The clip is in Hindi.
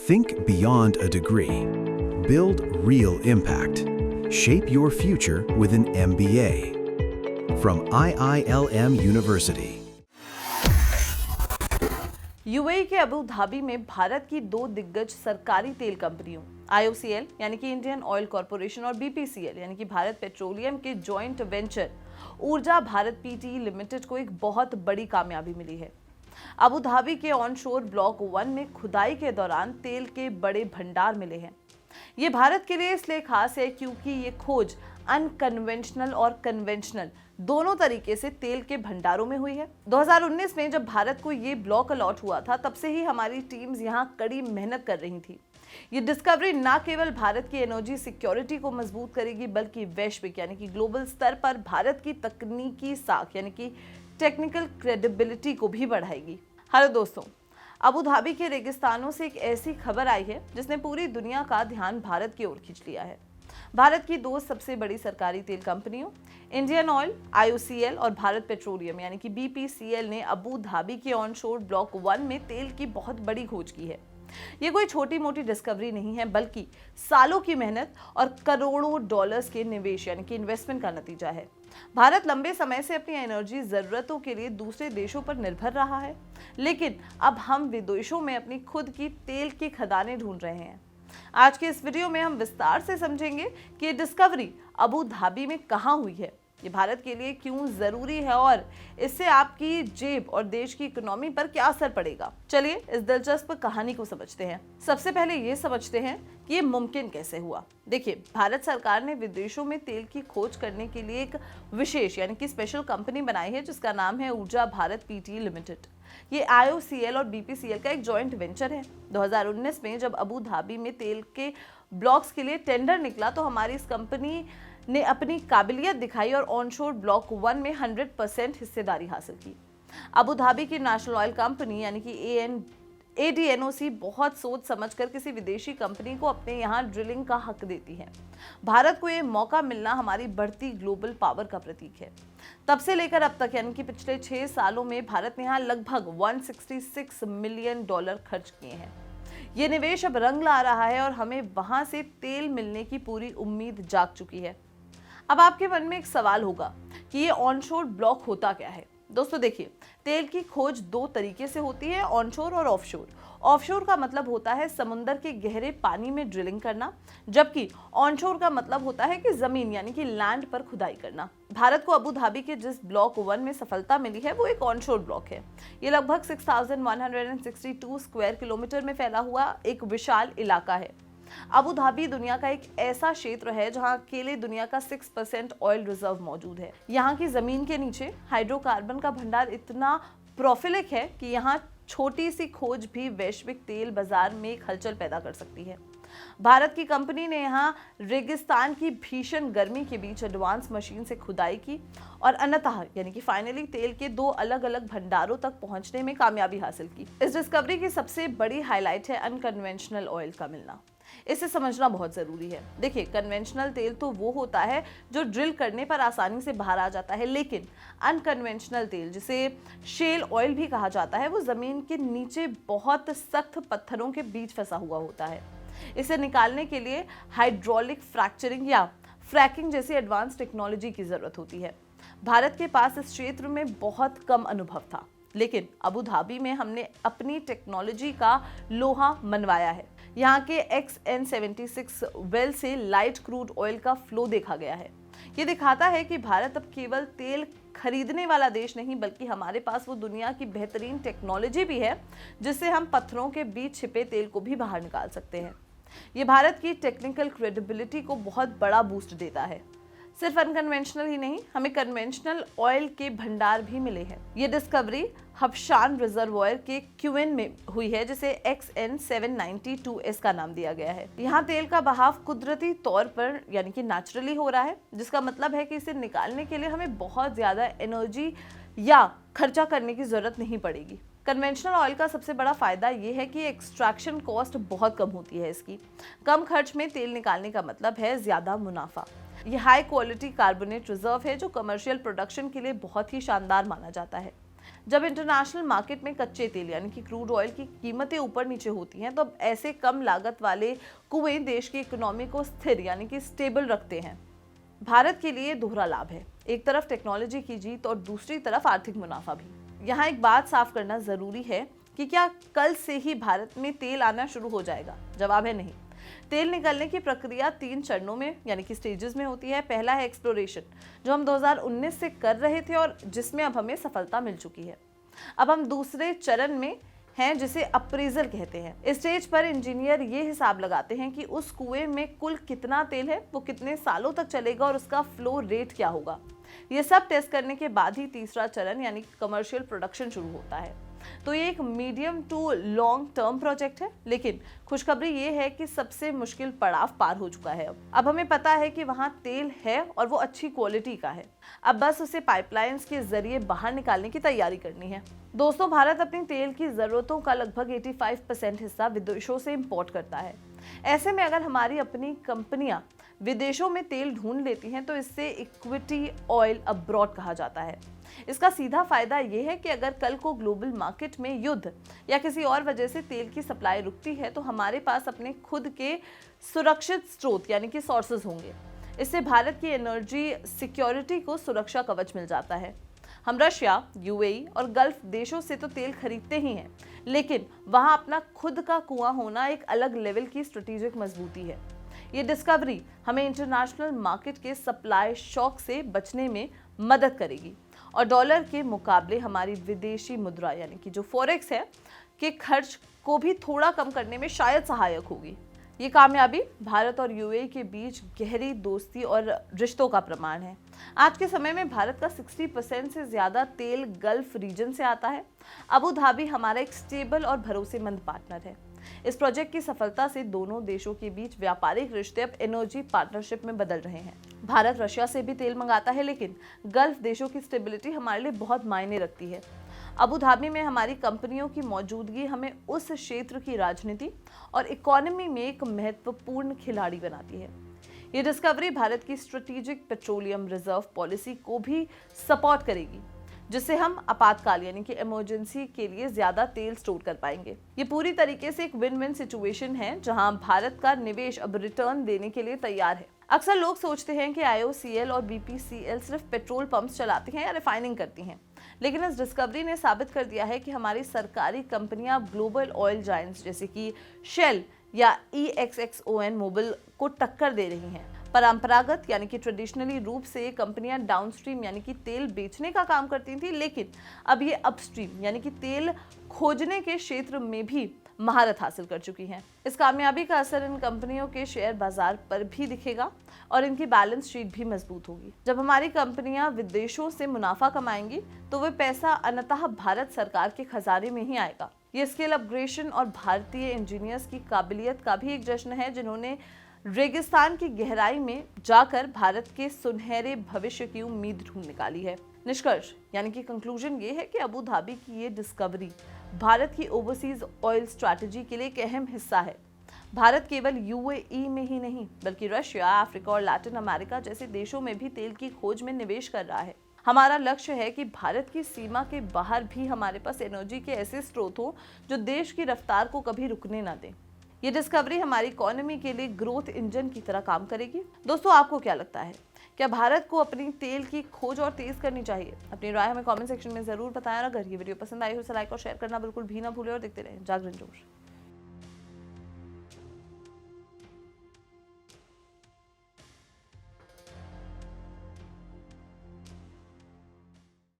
Think beyond a degree. Build real impact. Shape your future with an MBA. From IILM University. UAE के अबू धाबी में भारत की दो दिग्गज सरकारी तेल कंपनियों IOCL यानी कि इंडियन ऑयल कॉरपोरेशन और BPCL यानी कि भारत पेट्रोलियम के जॉइंट वेंचर ऊर्जा भारत PTE लिमिटेड को एक बहुत बड़ी कामयाबी मिली है। अबू धाबी के ऑनशोर ब्लॉक 1 में खुदाई के दौरान तेल के बड़े भंडार मिले हैं। ये भारत के लिए इसलिए खास है क्योंकि ये खोज अनकन्वेंशनल और कन्वेंशनल दोनों तरीके से तेल के भंडारों में हुई है। 2019 में जब भारत को ये ब्लॉक अलॉट हुआ था, तब से ही हमारी टीम्स यहाँ कड़ी मेहनत कर रही थी। ये डिस्कवरी न केवल भारत की एनर्जी सिक्योरिटी को मजबूत करेगी, बल्कि वैश्विक यानी कि ग्लोबल स्तर पर भारत की तकनीकी साख यानी कि टेक्निकल क्रेडिबिलिटी को भी बढ़ाएगी। हेलो दोस्तों, अबू धाबी के रेगिस्तानों से एक ऐसी खबर आई है जिसने पूरी दुनिया का ध्यान भारत की ओर खींच लिया है। भारत की दो सबसे बड़ी सरकारी तेल कंपनियों इंडियन ऑयल IOCL और भारत पेट्रोलियम यानी कि BPCL ने अबू धाबी के ऑनशोर ब्लॉक 1 में तेल की बहुत बड़ी खोज की है। ये कोई छोटी मोटी डिस्कवरी नहीं है, बल्कि सालों की मेहनत और करोड़ों डॉलर्स के निवेश यानी कि इन्वेस्टमेंट का नतीजा है। भारत लंबे समय से अपनी एनर्जी जरूरतों के लिए दूसरे देशों पर निर्भर रहा है, लेकिन अब हम विदेशों में अपनी खुद की तेल की खदानें ढूंढ रहे हैं। आज के इस वीडियो में हम विस्तार से समझेंगे कि ये डिस्कवरी अबू धाबी में कहां हुई है, ये भारत के लिए क्यों जरूरी है और इससे आपकी जेब और देश की इकोनॉमी पर क्या असर पड़ेगा। चलिए इस दिलचस्प कहानी को समझते हैं। सबसे पहले ये समझते हैं कि ये मुमकिन कैसे हुआ। देखिए, भारत सरकार ने विदेशों में तेल की खोज करने के लिए एक विशेष यानी कि स्पेशल कंपनी बनाई है जिसका नाम है ऊर्जा भारत PTE लिमिटेड। ये IOCL और BPCL का एक जॉइंट वेंचर है। 2019 में जब अबू धाबी में तेल के ब्लॉक्स के लिए टेंडर निकला, तो हमारी इस कंपनी ने अपनी काबिलियत दिखाई और ऑनशोर ब्लॉक 1 में 100% हिस्सेदारी हासिल की। अबू धाबी की नेशनल ऑयल कंपनी यानी कि ADNOC बहुत सोच समझकर किसी विदेशी कंपनी को अपने यहाँ ड्रिलिंग का हक देती है। भारत को ये मौका मिलना हमारी बढ़ती ग्लोबल पावर का प्रतीक है। तब से लेकर अब तक यानी कि पिछले 6 सालों में भारत ने यहाँ लगभग $166 मिलियन खर्च किए हैं। ये निवेश अब रंग ला रहा है और हमें वहां से तेल मिलने की पूरी उम्मीद जाग चुकी है। अब आपके मन में एक सवाल होगा कि ये ऑनशोर ब्लॉक होता क्या है। दोस्तों देखिए, तेल की खोज दो तरीके से होती है, ऑनशोर और ऑफशोर। ऑफशोर का मतलब होता है समुद्र के गहरे पानी में ड्रिलिंग करना, जबकि ऑनशोर का मतलब होता है कि जमीन यानी कि लैंड पर खुदाई करना। भारत को अबू धाबी के जिस ब्लॉक 1 में सफलता मिली है वो एक ऑनशोर ब्लॉक है। ये लगभग 6162 स्क्वायर किलोमीटर में फैला हुआ एक विशाल इलाका है। अबू धाबी दुनिया का एक ऐसा क्षेत्र है जहां अकेले दुनिया का 6% ऑयल रिजर्व मौजूद है। यहाँ की जमीन के नीचे हाइड्रोकार्बन का भंडार इतना प्रोफिलिक है कि यहाँ छोटी सी खोज भी वैश्विक तेल बाजार में एक हलचल पैदा कर सकती है। भारत की कंपनी ने यहाँ रेगिस्तान की भीषण गर्मी के बीच एडवांस मशीन से खुदाई की और अंततः यानी कि फाइनली तेल के दो अलग अलग भंडारों तक पहुंचने में कामयाबी हासिल की। इस डिस्कवरी की सबसे बड़ी हाईलाइट है अनकन्वेंशनल ऑयल का मिलना। इसे समझना बहुत जरूरी है। देखिए, कन्वेंशनल तेल तो वो होता है जो ड्रिल करने पर आसानी से बाहर आ जाता है, लेकिन अनकन्वेंशनल तेल जिसे शेल ऑयल भी कहा जाता है वो जमीन के नीचे बहुत सख्त पत्थरों के बीच फंसा हुआ होता है। इसे निकालने के लिए हाइड्रोलिक फ्रैक्चरिंग या फ्रैकिंग जैसी एडवांस टेक्नोलॉजी की जरूरत होती है। भारत के पास इस क्षेत्र में बहुत कम अनुभव था, लेकिन अबू धाबी में हमने अपनी टेक्नोलॉजी का लोहा मनवाया है। यहाँ के XN76 वेल से लाइट क्रूड ऑयल का फ्लो देखा गया है। ये दिखाता है कि भारत अब केवल तेल खरीदने वाला देश नहीं, बल्कि हमारे पास वो दुनिया की बेहतरीन टेक्नोलॉजी भी है जिससे हम पत्थरों के बीच छिपे तेल को भी बाहर निकाल सकते हैं। ये भारत की टेक्निकल क्रेडिबिलिटी को बहुत बड़ा बूस्ट देता है। सिर्फ अनकन्वेंशनल ही नहीं, हमें कन्वेंशनल ऑयल के भंडार भी मिले हैं। ये डिस्कवरी हबशान रिजर्वॉयर के क्यूएन में हुई है जिसे XN792S का नाम दिया गया है। यहाँ तेल का बहाव कुदरती तौर पर यानी कि नेचुरली हो रहा है, जिसका मतलब है कि इसे निकालने के लिए हमें बहुत ज्यादा एनर्जी या खर्चा करने की जरूरत नहीं पड़ेगी। कन्वेंशनल ऑयल का सबसे बड़ा फायदा ये है कि एक्सट्रैक्शन कॉस्ट बहुत कम होती है। इसकी कम खर्च में तेल निकालने का मतलब है ज्यादा मुनाफा। ये हाई क्वालिटी कार्बोनेट रिजर्व है जो कमर्शियल प्रोडक्शन के लिए बहुत ही शानदार माना जाता है। जब इंटरनेशनल मार्केट में कच्चे तेल यानी कि क्रूड ऑयल की कीमतें ऊपर नीचे होती हैं, तो अब ऐसे कम लागत वाले कुएं देश की इकोनॉमी को स्थिर यानी कि स्टेबल रखते हैं। भारत के लिए दोहरा लाभ है, एक तरफ टेक्नोलॉजी की जीत और दूसरी तरफ आर्थिक मुनाफा भी। यहाँ एक बात साफ करना जरूरी है कि क्या कल से ही भारत में तेल आना शुरू हो जाएगा? जवाब है नहीं। तेल निकलने की प्रक्रिया 3 चरणों में यानी कि स्टेजेस में होती है। पहला है एक्सप्लोरेशन, जो हम 2019 से कर रहे थे और जिसमें अब हमें सफलता मिल चुकी है। अब हम दूसरे चरण में हैं, जिसे अप्रेजल कहते हैं। इस स्टेज पर इंजीनियर ये हिसाब लगाते हैं कि उस कुएं में कुल कितना तेल है, वो कितने सालों तक चलेगा और उसका फ्लो रेट क्या होगा। ये सब टेस्ट करने के बाद ही तीसरा चरण यानी कमर्शियल प्रोडक्शन शुरू होता है। तो ये एक medium to long term project है, लेकिन खुशखबरी ये है कि सबसे मुश्किल पड़ाव पार हो चुका है। अब हमें पता है कि वहाँ तेल है और वो अच्छी क्वालिटी का है। अब बस उसे पाइपलाइंस के जरिए बाहर निकालने की तैयारी करनी है। दोस्तों, भारत अपनी तेल की जरूरतों का लगभग 85% हिस्सा विदेशों से इंपोर्ट करता है। ऐसे में अगर हमारी अपनी कंपनियां विदेशों में तेल ढूंढ लेती हैं, तो इससे इक्विटी ऑयल अब्रॉड कहा जाता है। इसका सीधा फायदा यह है कि अगर कल को ग्लोबल मार्केट में युद्ध या किसी और वजह से तेल की सप्लाई रुकती है, तो हमारे पास अपने खुद के सुरक्षित स्रोत यानी कि सोर्सेज होंगे। इससे भारत की एनर्जी सिक्योरिटी को सुरक्षा कवच मिल जाता है। हम रशिया, यूएई और गल्फ देशों से तो तेल खरीदते ही हैं, लेकिन वहां अपना खुद का कुआं होना एक अलग लेवल की स्ट्रेटेजिक मजबूती है। ये डिस्कवरी हमें इंटरनेशनल मार्केट के सप्लाई शॉक से बचने में मदद करेगी और डॉलर के मुकाबले हमारी विदेशी मुद्रा यानी कि जो फॉरेक्स है के खर्च को भी थोड़ा कम करने में शायद सहायक होगी। ये कामयाबी भारत और यूएई के बीच गहरी दोस्ती और रिश्तों का प्रमाण है। आज के समय में भारत का 60% से ज्यादा तेल गल्फ रीजन से आता है। अबू धाबी हमारा एक स्टेबल और भरोसेमंद पार्टनर है। इस प्रोजेक्ट की सफलता से दोनों देशों के बीच व्यापारिक रिश्ते अब एनर्जी पार्टनरशिप में बदल रहे हैं। भारत रशिया से भी तेल मंगाता है, लेकिन गल्फ देशों की स्टेबिलिटी हमारे लिए बहुत मायने रखती है। अबू धाबी में हमारी कंपनियों की मौजूदगी हमें उस क्षेत्र की राजनीति और इकोनॉमी में एक महत्वपूर्ण खिलाड़ी बनाती है। ये डिस्कवरी भारत की स्ट्रेटेजिक पेट्रोलियम रिजर्व पॉलिसी को भी सपोर्ट करेगी, जिससे हम आपातकाल यानी कि इमरजेंसी के लिए ज्यादा तेल स्टोर कर पाएंगे। ये पूरी तरीके से एक विन विन सिचुएशन है, जहां भारत का निवेश अब रिटर्न देने के लिए तैयार है। अक्सर लोग सोचते हैं कि IOCL और BPCL सिर्फ पेट्रोल पंप्स चलाती हैं या रिफाइनिंग करती हैं, लेकिन इस डिस्कवरी ने साबित कर दिया है कि हमारी सरकारी कंपनियां ग्लोबल ऑयल जायंट्स जैसे कि शेल या EXXON मोबिल को टक्कर दे रही हैं। परंपरागत यानी कि ट्रेडिशनली रूप से ये कंपनियां डाउनस्ट्रीम यानी कि तेल बेचने का काम करती थी, लेकिन अब ये अपस्ट्रीम यानी कि तेल खोजने के क्षेत्र में भी महारत हासिल कर चुकी हैं। इस कामयाबी का असर इन कंपनियों के शेयर बाजार पर भी दिखेगा और इनकी बैलेंस शीट भी मजबूत होगी। जब हमारी कंपनियां विदेशों से मुनाफा कमाएंगी, तो वह पैसा अंततः भारत सरकार के खजाने में ही आएगा। ये स्केल अपग्रेडेशन और भारतीय इंजीनियर्स की काबिलियत का भी एक जश्न है, जिन्होंने रेगिस्तान की गहराई में जाकर भारत के सुनहरे भविष्य की उम्मीद ढूंढ निकाली है। निष्कर्ष यानी कि कंक्लूजन ये है कि अबू धाबी की ये डिस्कवरी भारत की ओवरसीज ऑयल स्ट्रैटेजी के लिए एक अहम हिस्सा है। भारत केवल यूएई में ही नहीं, बल्कि रशिया, अफ्रीका और लैटिन अमेरिका जैसे देशों में भी तेल की खोज में निवेश कर रहा है। हमारा लक्ष्य है कि भारत की सीमा के बाहर भी हमारे पास एनर्जी के ऐसे स्रोत हों जो देश की रफ्तार को कभी रुकने ना दें। ये डिस्कवरी हमारी इकोनॉमी के लिए ग्रोथ इंजन की तरह काम करेगी। दोस्तों, आपको क्या लगता है? क्या भारत को अपनी तेल की खोज और तेज करनी चाहिए? अपनी राय हमें कमेंट सेक्शन में जरूर बताएं। और अगर ये वीडियो पसंद आई हो तो लाइक और शेयर करना बिल्कुल भी ना भूलें और देखते रहें जागरण जोश।